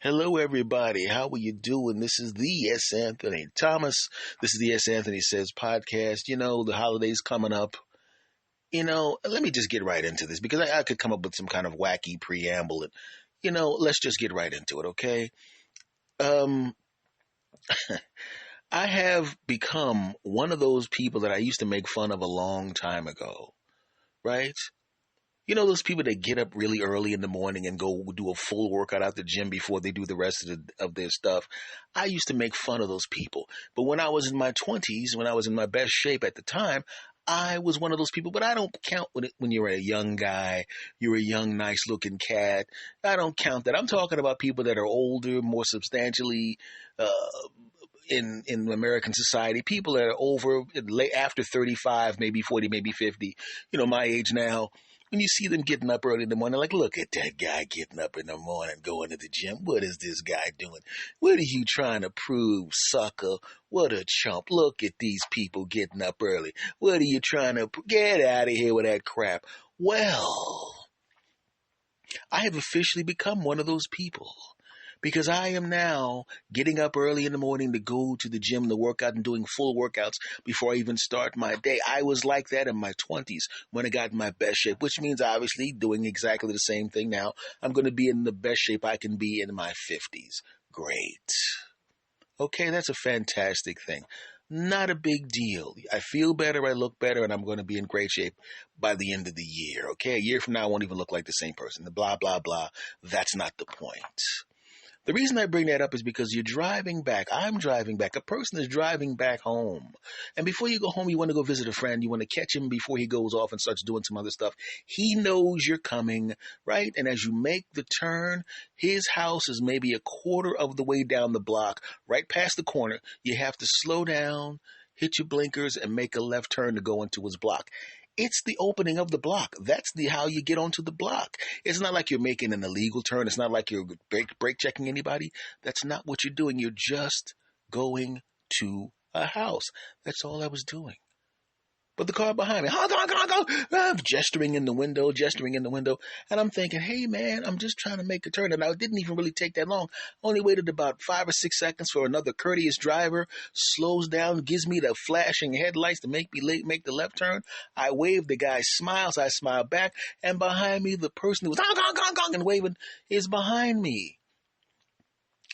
Hello, everybody. How are you doing? This is the S. Anthony Thomas. This is the S. Anthony Says podcast. The holidays coming up. Let me just get right into this because I could come up with some kind of wacky preamble and, let's just get right into it, okay? Um, I have become one of those people that I used to make fun of a long time ago, right? You know those people that get up really early in the morning and go do a full workout at the gym before they do the rest of their stuff. I used to make fun of those people. But when I was in my 20s, when I was in my best shape at the time, I was one of those people. But I don't count when you're a young guy, you're a young, nice looking cat. I don't count that. I'm talking about people that are older, more substantially uh, in American society, people that are over after 35, maybe 40, maybe 50, my age now. When you see them getting up early in the morning, like, look at that guy getting up in the morning, going to the gym. What is this guy doing? What are you trying to prove, sucker? What a chump. Look at these people getting up early. What are you trying to get out of here with that crap? Well, I have officially become one of those people because I am now getting up early in the morning to go to the gym to work out and doing full workouts before I even start my day. I was like that in my 20s when I got in my best shape, which means obviously doing exactly the same thing now. I'm going to be in the best shape I can be in my 50s. Great. Okay, that's a fantastic thing. Not a big deal. I feel better, I look better, and I'm going to be in great shape by the end of the year. Okay, a year from now, I won't even look like the same person. The blah, blah, blah. That's not the point. The reason I bring that up is because you're driving back. I'm driving back. A person is driving back home. And before you go home, you want to go visit a friend. You want to catch him before he goes off and starts doing some other stuff. He knows you're coming, right? And as you make the turn, his house is maybe a quarter of the way down the block, right past the corner. You have to slow down, hit your blinkers, and make a left turn to go into his block. It's the opening of the block. That's the how you get onto the block. It's not like you're making an illegal turn. It's not like you're brake checking anybody. That's not what you're doing. You're just going to a house. That's all I was doing. But the car behind me, honk, honk, honk, honk. I'm gesturing in the window, and I'm thinking, hey man, I'm just trying to make a turn. And I didn't even really take that long. Only waited about 5 or 6 seconds for another courteous driver slows down, gives me the flashing headlights to make me make the left turn. I wave, the guy smiles, I smile back, and behind me, the person who was honk, honk, honk, honk, and waving is behind me.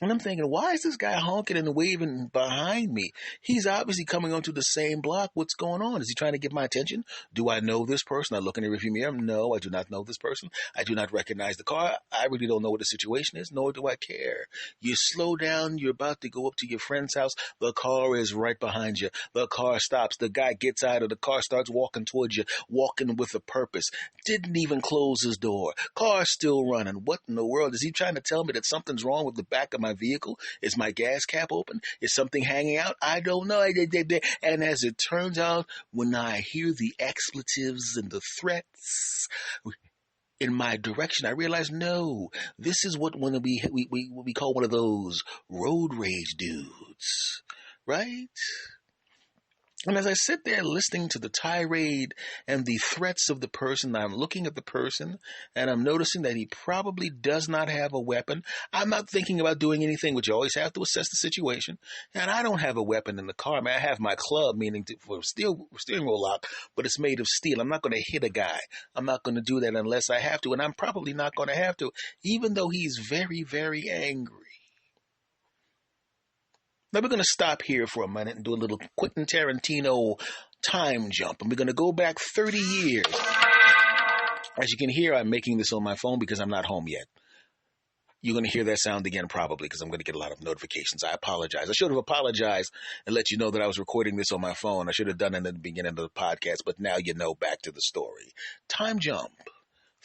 And I'm thinking, why is this guy honking and waving behind me? He's obviously coming onto the same block. What's going on? Is he trying to get my attention? Do I know this person? I look in the rearview mirror. No, I do not know this person. I do not recognize the car. I really don't know what the situation is, nor do I care. You slow down. You're about to go up to your friend's house. The car is right behind you. The car stops. The guy gets out of the car, starts walking towards you, walking with a purpose. Didn't even close his door. Car's still running. What in the world? Is he trying to tell me that something's wrong with the back of my vehicle? Is my gas cap open? Is something hanging out? I don't know. And as it turns out, when I hear the expletives and the threats in my direction, I realize, no, this is what we call one of those road rage dudes, right? And as I sit there listening to the tirade and the threats of the person, I'm looking at the person and I'm noticing that he probably does not have a weapon. I'm not thinking about doing anything, which you always have to assess the situation. And I don't have a weapon in the car. I mean, I have my club, meaning for steering wheel lock, but it's made of steel. I'm not going to hit a guy. I'm not going to do that unless I have to. And I'm probably not going to have to, even though he's very, very angry. Now we're going to stop here for a minute and do a little Quentin Tarantino time jump. And we're going to go back 30 years. As you can hear, I'm making this on my phone because I'm not home yet. You're going to hear that sound again probably because I'm going to get a lot of notifications. I apologize. I should have apologized and let you know that I was recording this on my phone. I should have done it in the beginning of the podcast, but now you know. Back to the story. Time jump.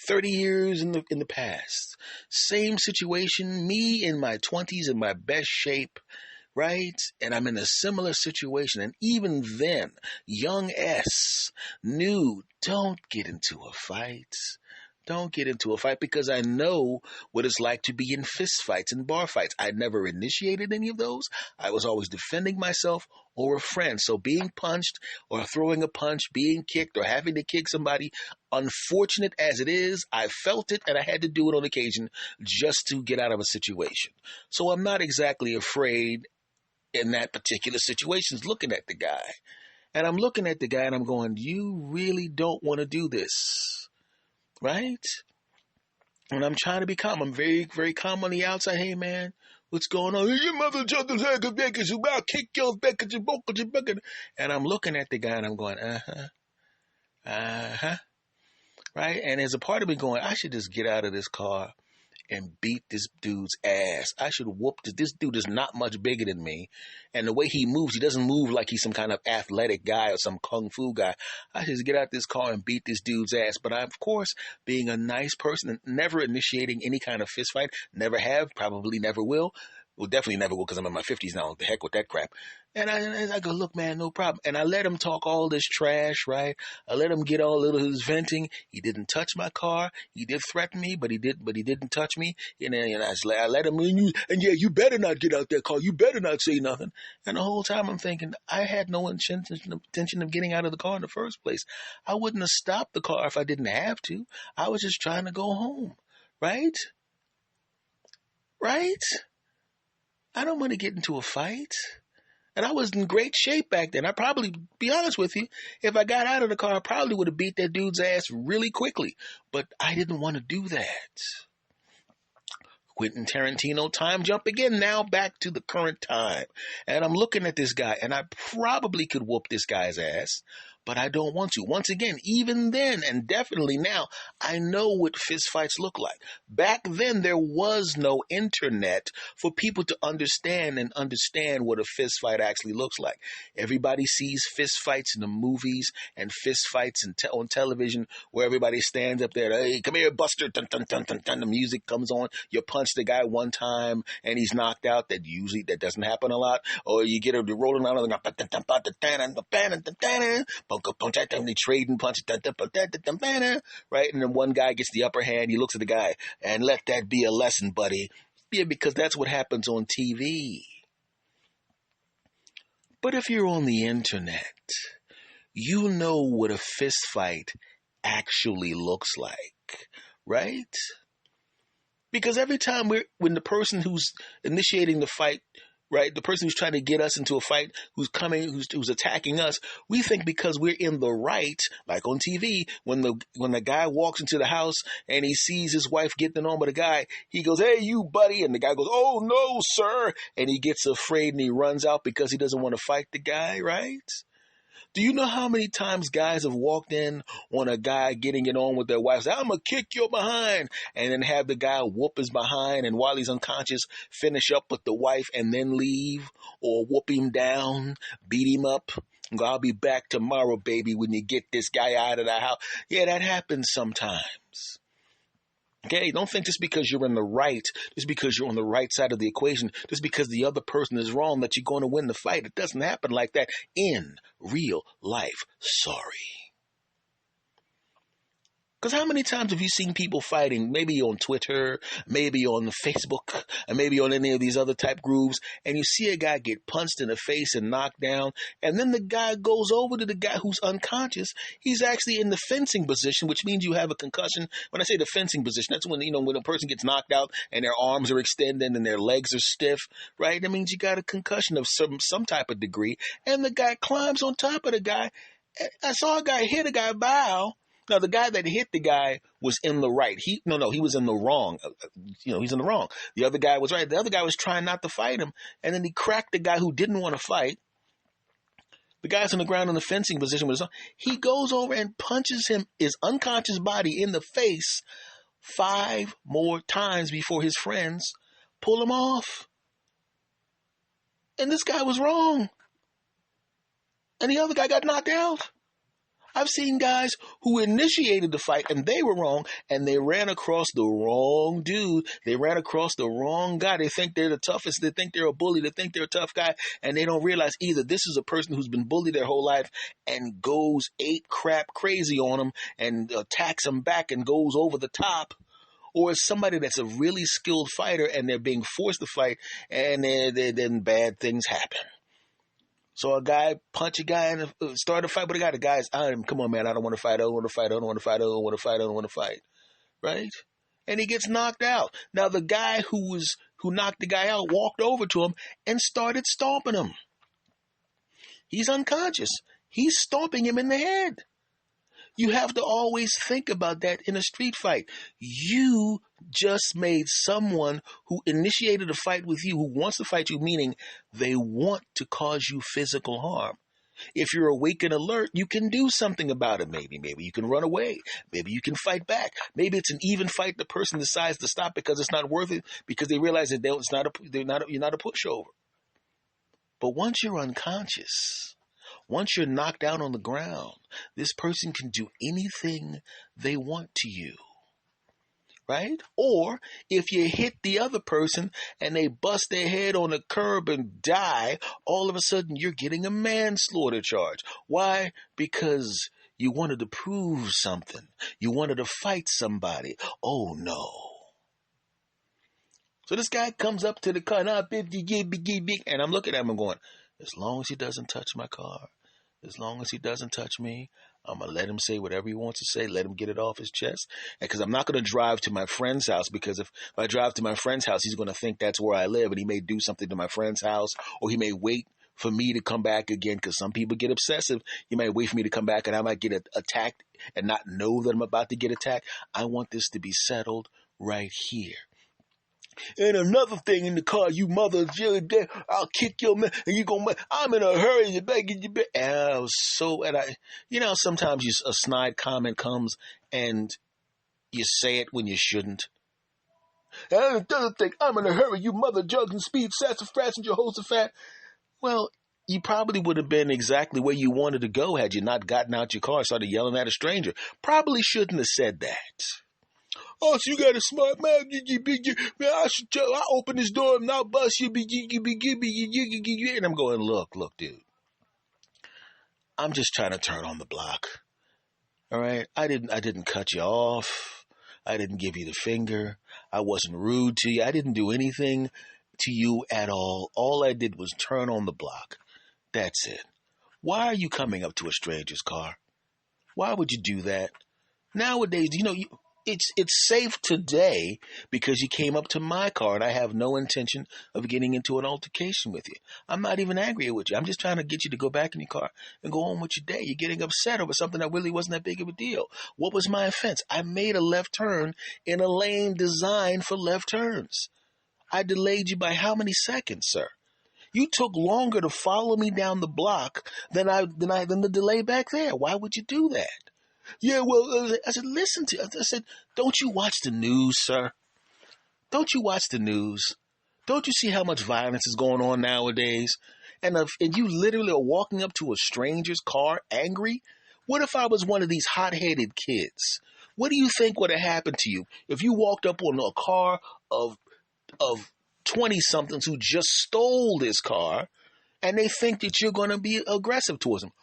30 years in the past. Same situation. Me in my 20s in my best shape. Right? And I'm in a similar situation. And even then, young S knew, don't get into a fight. don't get into a fight because I know what it's like to be in fist fights and bar fights. I never initiated any of those. I was always defending myself or a friend. So being punched or throwing a punch, being kicked or having to kick somebody, unfortunate as it is, I felt it and I had to do it on occasion just to get out of a situation. So I'm not exactly afraid in that particular situation looking at the guy. And I'm looking at the guy and I'm going, you really don't want to do this, right? And I'm trying to be calm. I'm very, very calm on the outside. Hey, man, what's going on? Your mother jumped head because you about kick your back at your book at your bucket. And I'm looking at the guy and I'm going, right? And there's a part of me going, I should just get out of this car and beat this dude's ass. I should whoop this dude is not much bigger than me. And the way he moves, he doesn't move like he's some kind of athletic guy or some kung fu guy. I should just get out this car and beat this dude's ass. But I, of course, being a nice person and never initiating any kind of fist fight, never have, probably never will. Well, definitely never will because I'm in my 50s now. The heck with that crap. And I go, look, man, no problem. And I let him talk all this trash, right? I let him get all of his venting. He didn't touch my car. He did threaten me, but he didn't touch me. And then I let him in. And yeah, you better not get out that car. You better not say nothing. And the whole time I'm thinking, I had no intention of getting out of the car in the first place. I wouldn't have stopped the car if I didn't have to. I was just trying to go home, right? Right? I don't want to get into a fight. And I was in great shape back then. I probably, be honest with you, if I got out of the car, I probably would have beat that dude's ass really quickly. But I didn't want to do that. Quentin Tarantino time jump again, now back to the current time. And I'm looking at this guy, and I probably could whoop this guy's ass, but I don't want to. Once again, even then, and definitely now, I know what fistfights look like. Back then, there was no internet for people to understand what a fistfight actually looks like. Everybody sees fistfights in the movies and fistfights on television where everybody stands up there, hey, come here, Buster, dun, dun, dun, dun, dun, the music comes on, you punch the guy one time and he's knocked out. That doesn't happen a lot. Or you get him rolling out of the they trade and punch, right? And then one guy gets the upper hand. He looks at the guy and let that be a lesson, buddy. Yeah, because that's what happens on TV. But if you're on the internet, you know what a fist fight actually looks like, right? Because every time when the person who's initiating the fight, right, the person who's trying to get us into a fight, who's attacking us, we think because we're in the right, like on TV, when the guy walks into the house and he sees his wife getting on with a guy, he goes, hey, you buddy, and the guy goes, oh, no, sir, and he gets afraid and he runs out because he doesn't want to fight the guy, right? Do you know how many times guys have walked in on a guy getting it on with their wife, say, I'm going to kick your behind, and then have the guy whoop his behind, and while he's unconscious, finish up with the wife and then leave, or whoop him down, beat him up, and go, I'll be back tomorrow, baby, when you get this guy out of the house. Yeah, that happens sometimes. Okay, don't think just because you're in the right, just because you're on the right side of the equation, just because the other person is wrong that you're going to win the fight. It doesn't happen like that in real life. Sorry. Because how many times have you seen people fighting, maybe on Twitter, maybe on Facebook, and maybe on any of these other type grooves, and you see a guy get punched in the face and knocked down, and then the guy goes over to the guy who's unconscious. He's actually in the fencing position, which means you have a concussion. When I say the fencing position, that's when, when a person gets knocked out and their arms are extended and their legs are stiff, right? That means you got a concussion of some type of degree, and the guy climbs on top of the guy. I saw a guy hit a guy bow. Now, the guy that hit the guy was in the right. He was in the wrong. He's in the wrong. The other guy was right. The other guy was trying not to fight him. And then he cracked the guy who didn't want to fight. The guy's on the ground in the fencing position with his arm. He goes over and punches his unconscious body in the face 5 more times before his friends pull him off. And this guy was wrong. And the other guy got knocked out. I've seen guys who initiated the fight and they were wrong and they ran across the wrong dude. They ran across the wrong guy. They think they're the toughest. They think they're a bully. They think they're a tough guy. And they don't realize either this is a person who's been bullied their whole life and goes ape crap crazy on them and attacks them back and goes over the top. Or it's somebody that's a really skilled fighter and they're being forced to fight and then bad things happen. So a guy punch a guy and start a fight with a guy. The guy's, come on, man, I don't want to fight. I don't want to fight. I don't want to fight. I don't want to fight. I don't want to fight. Right? And he gets knocked out. Now the guy who knocked the guy out walked over to him and started stomping him. He's unconscious. He's stomping him in the head. You have to always think about that in a street fight. You just made someone who initiated a fight with you, who wants to fight you, meaning they want to cause you physical harm. If you're awake and alert, you can do something about it. Maybe you can run away. Maybe you can fight back. Maybe it's an even fight. The person decides to stop because it's not worth it, because they realize that you're not a pushover. But once you're unconscious, once you're knocked out on the ground, this person can do anything they want to you, right? Or if you hit the other person and they bust their head on a curb and die, all of a sudden you're getting a manslaughter charge. Why? Because you wanted to prove something. You wanted to fight somebody. Oh, no. So this guy comes up to the car, and I'm looking at him and going, as long as he doesn't touch my car, as long as he doesn't touch me, I'm going to let him say whatever he wants to say, let him get it off his chest. Because I'm not going to drive to my friend's house, because if I drive to my friend's house, he's going to think that's where I live, and he may do something to my friend's house, or he may wait for me to come back again, because some people get obsessive. He might wait for me to come back, and I might get attacked and not know that I'm about to get attacked. I want this to be settled right here. And another thing in the car, you mother, I'll kick your man, and you gonna, I'm in a hurry, you better get your bed. And I was so, and sometimes a snide comment comes and you say it when you shouldn't. And another thing, I'm in a hurry, you mother, jugs and speed, passenger, Jehoshaphat. Well, you probably would have been exactly where you wanted to go had you not gotten out your car and started yelling at a stranger. Probably shouldn't have said that. Oh, so you got a smart mouth. I open this door and I'll bust you. And I'm going, look, dude. I'm just trying to turn on the block. All right? I didn't cut you off. I didn't give you the finger. I wasn't rude to you. I didn't do anything to you at all. All I did was turn on the block. That's it. Why are you coming up to a stranger's car? Why would you do that? Nowadays, it's safe today because you came up to my car and I have no intention of getting into an altercation with you. I'm not even angry with you. I'm just trying to get you to go back in your car and go on with your day. You're getting upset over something that really wasn't that big of a deal. What was my offense? I made a left turn in a lane designed for left turns. I delayed you by how many seconds, sir? You took longer to follow me down the block than the delay back there. Why would you do that? Yeah, well, I said, I said, don't you watch the news, sir? Don't you watch the news? Don't you see how much violence is going on nowadays? And you literally are walking up to a stranger's car angry? What if I was one of these hot-headed kids? What do you think would have happened to you if you walked up on a car of 20-somethings who just stole this car and they think that you're going to be aggressive towards them?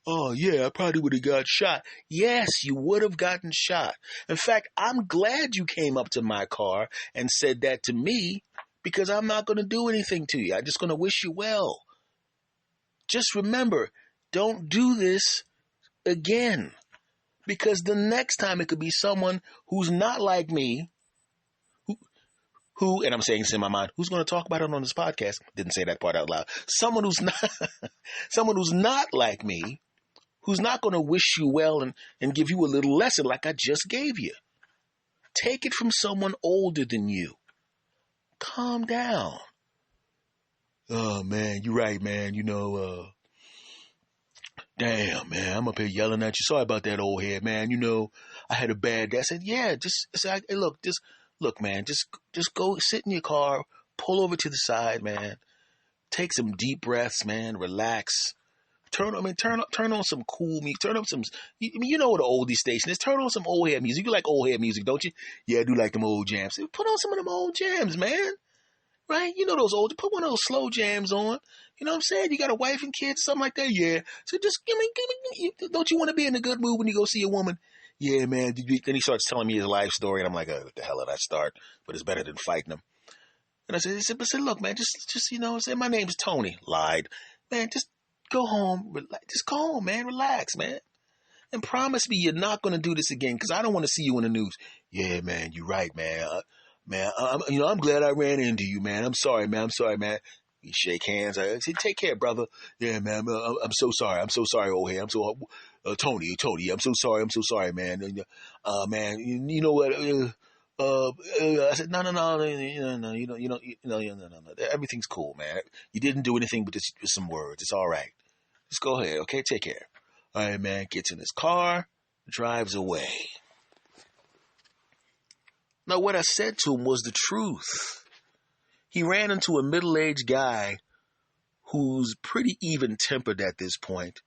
Oh, yeah, I probably would have got shot. Yes, you would have gotten shot. In fact, I'm glad you came up to my car and said that to me because I'm not going to do anything to you. I'm just going to wish you well. Just remember, don't do this again because the next time it could be someone who's not like me, who, and I'm saying this in my mind, who's going to talk about it on this podcast? Didn't say that part out loud. Someone who's not like me, who's not going to wish you well and give you a little lesson like I just gave you. Take it from someone older than you. Calm down. Oh, man, you're right, man. Damn, man, I'm up here yelling at you. Sorry about that, old head, man. I had a bad day. I said, yeah, look, man, just go sit in your car, pull over to the side, man. Take some deep breaths, man. Relax. Turn on some cool music. Turn up some, you know what an oldie station is. Turn on some old head music. You like old head music, don't you? Yeah, I do like them old jams. Put on some of them old jams, man. Right? You know those old, put one of those slow jams on. You know what I'm saying? You got a wife and kids, something like that? Yeah. So just don't you want to be in a good mood when you go see a woman? Yeah, man. Then he starts telling me his life story, and I'm like, oh, what the hell did I start? But it's better than fighting him. And I said, look, man, just, say my name's Tony. Lied. Man, just go home. Just go home, man. Relax, man. And promise me you're not going to do this again, because I don't want to see you in the news. Yeah, man, you're right, man. I'm glad I ran into you, man. I'm sorry, man. We shake hands. I say, take care, brother. Yeah, man. I'm so sorry. I'm so sorry, old head. I'm so Tony. I'm so sorry. Man. Man, you know what? I said, no. Everything's cool, man. You didn't do anything but just some words. It's all right. Just go ahead, okay? Take care. All right, man. Gets in his car, drives away. Now, what I said to him was the truth. He ran into a middle-aged guy who's pretty even-tempered at this point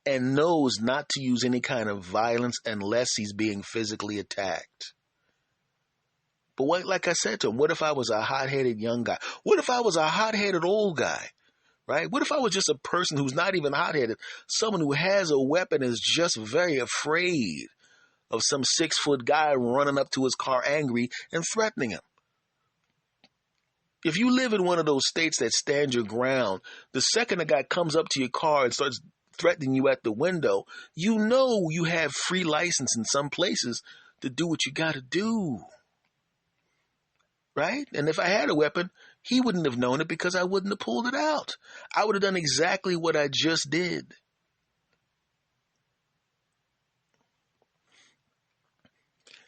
and knows not to use any kind of violence unless he's being physically attacked. But like I said to him, what if I was a hot-headed young guy? What if I was a hot-headed old guy? Right? What if I was just a person who's not even hot-headed, someone who has a weapon and is just very afraid of some 6-foot guy running up to his car angry and threatening him? If you live in one of those states that stand your ground, the second a guy comes up to your car and starts threatening you at the window, you know you have free license in some places to do what you got to do. Right? And if I had a weapon, he wouldn't have known it because I wouldn't have pulled it out. I would have done exactly what I just did.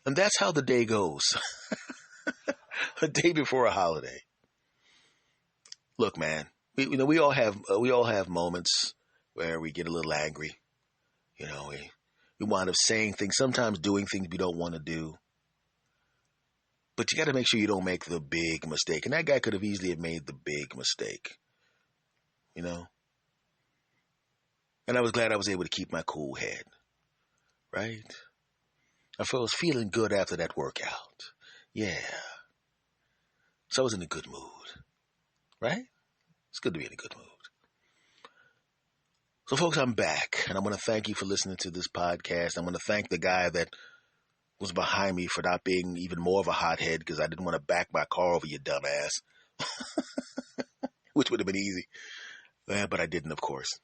And that's how the day goes. A day before a holiday. Look, man, we all have moments where we get a little angry. We wind up saying things, sometimes doing things we don't want to do. But you got to make sure you don't make the big mistake. And that guy could have easily have made the big mistake. And I was glad I was able to keep my cool head. Right? I was feeling good after that workout. Yeah. So I was in a good mood. Right? It's good to be in a good mood. So, folks, I'm back. And I want to thank you for listening to this podcast. I want to thank the guy that was behind me for not being even more of a hothead because I didn't want to back my car over, you dumbass. Which would have been easy. But I didn't, of course.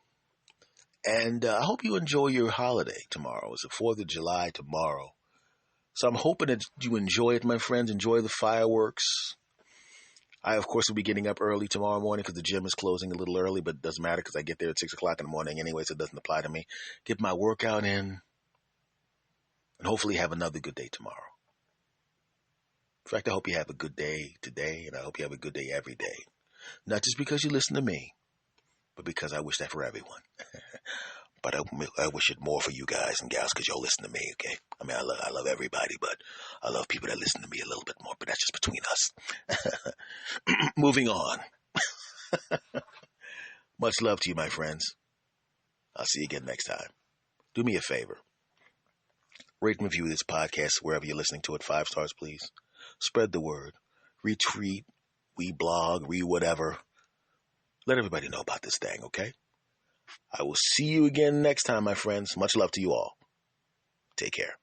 And I hope you enjoy your holiday tomorrow. It's the 4th of July tomorrow. So I'm hoping that you enjoy it, my friends. Enjoy the fireworks. I, of course, will be getting up early tomorrow morning because the gym is closing a little early, but it doesn't matter because I get there at 6 o'clock in the morning anyway, so it doesn't apply to me. Get my workout in and hopefully have another good day tomorrow. In fact, I hope you have a good day today, and I hope you have a good day every day. Not just because you listen to me, but because I wish that for everyone. But I wish it more for you guys and gals because y'all listen to me, okay? I mean, I love everybody, but I love people that listen to me a little bit more, but that's just between us. Moving on. Much love to you, my friends. I'll see you again next time. Do me a favor. Rate and review this podcast wherever you're listening to it. 5 stars, please. Spread the word. Retweet, reblog, whatever. Let everybody know about this thing, okay? I will see you again next time, my friends. Much love to you all. Take care.